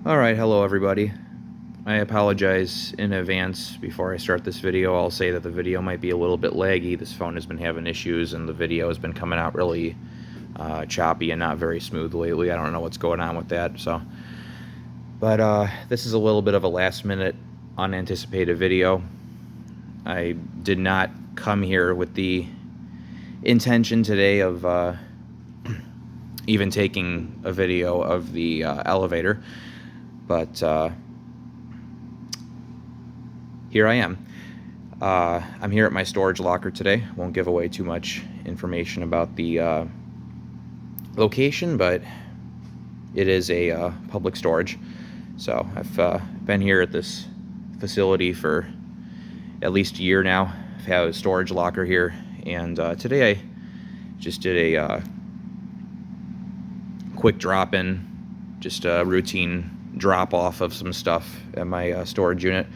Alright, hello everybody. I apologize in advance before I start this video. I'll say that the video might be a little bit laggy. This phone has been having issues and the video has been coming out really choppy and not very smooth lately. I don't know what's going on with that. But this is a little bit of a last minute unanticipated video. I did not come here with the intention today of even taking a video of the elevator. But here I am. I'm here at my storage locker today. Won't give away too much information about the location, but it is a public storage. So I've been here at this facility for at least a year now. I've had a storage locker here, and today I just did a quick drop-in, just a routine drop off of some stuff at my storage unit.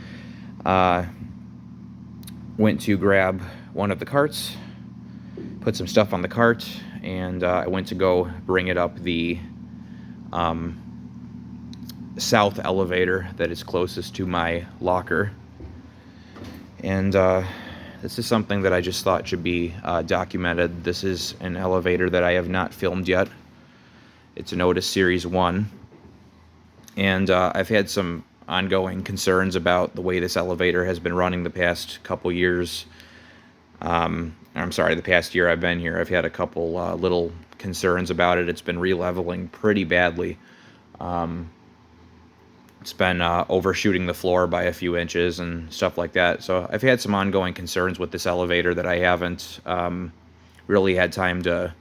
Went to grab one of the carts, put some stuff on the cart, and I went to go bring it up the south elevator that is closest to my locker. And this is something that I just thought should be documented. This is an elevator that I have not filmed yet. It's an Otis Series 1. And I've had some ongoing concerns about the way this elevator has been running the past couple years. I'm sorry, the past year I've been here. I've had a couple little concerns about it. It's been re-leveling pretty badly. It's been overshooting the floor by a few inches and stuff like that. So I've had some ongoing concerns with this elevator that I haven't really had time to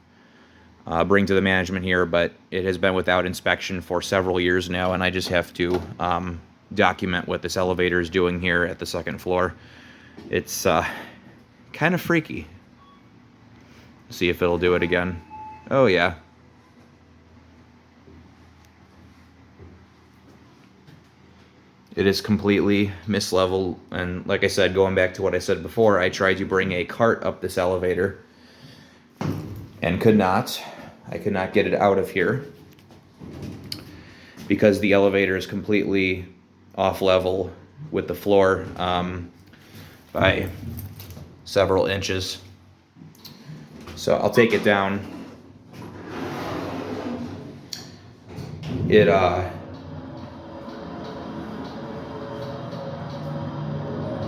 bring to the management here, but it has been without inspection for several years now, and I just have to document what this elevator is doing here at the second floor. It's kind of freaky. See if it'll do it again. Oh yeah. It is completely misleveled, and like I said, going back to what I said before, I tried to bring a cart up this elevator and could not. I could not get it out of here because the elevator is completely off level with the floor by several inches. So I'll take it down.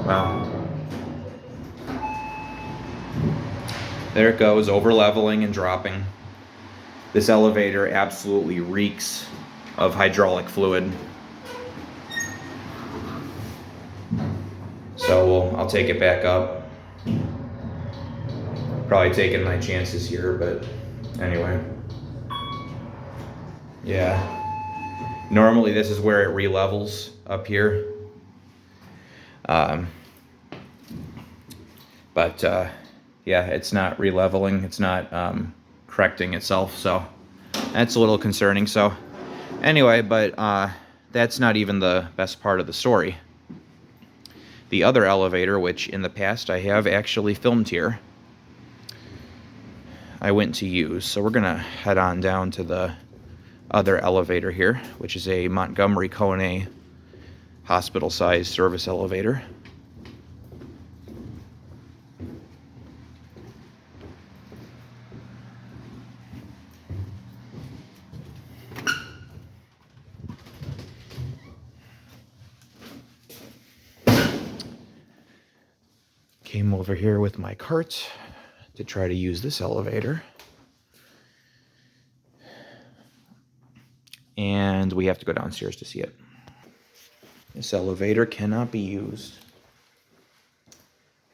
Wow. There it goes, over leveling and dropping. This elevator absolutely reeks of hydraulic fluid. So I'll take it back up. Probably taking my chances here, but anyway. Yeah. Normally this is where it re-levels up here. But yeah, it's not re-leveling. It's not correcting itself, so that's a little concerning. So anyway, but that's not even the best part of the story. The other elevator, which in the past I have actually filmed here, I went to use. So we're gonna head on down to the other elevator here, which is a Montgomery-KONE hospital-sized service elevator. Came over here with my cart to try to use this elevator. And we have to go downstairs to see it. This elevator cannot be used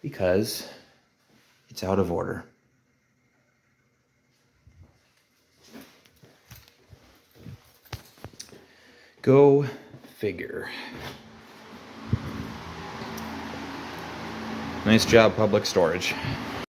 because it's out of order. Go figure. Nice job, public storage.